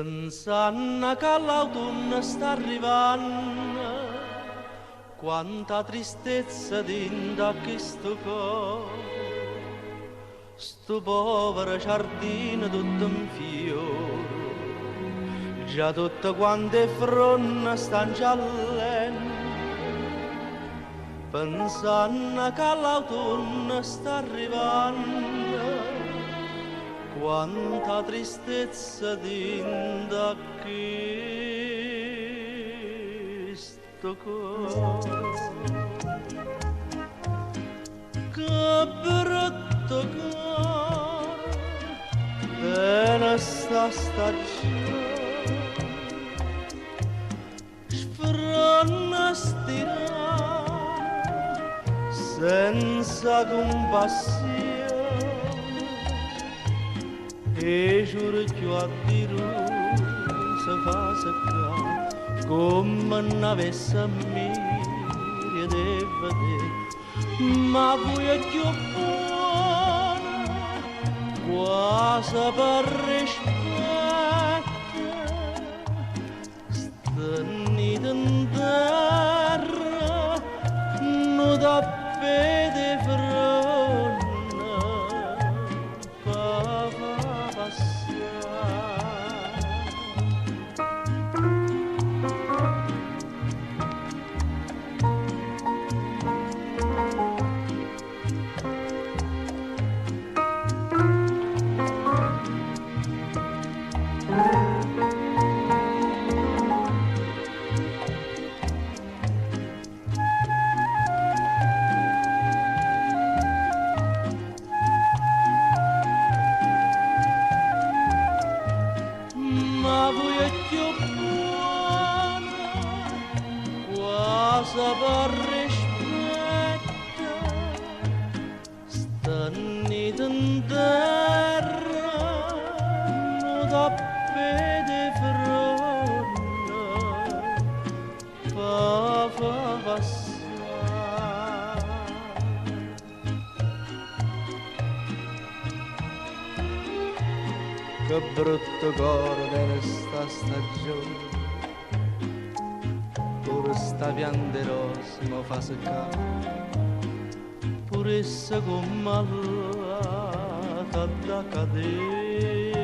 Pensando che l'autunno sta arrivando, quanta tristezza dentro questo cuore, sto povero giardino tutto in fiore, già tutte quante fronte stanno giallendo, pensando che l'autunno sta arrivando, quanta tristezza dentro questo cuore, che brutto cuore della sta stagione, sfronna stirare senza compassione. E giuro che a dire se fa seccare come non avesse a me di vedere, ma voi è più buona quasi per rispetto, stennite in terra non da pede fronte. Ma voi è più buona quasi per rispetto, stannite in terra non da pede fronte fa passare. Che brutto cuore della sta stagione, pure sta piante rose mi fa seccare, pure essa come malata da cadere.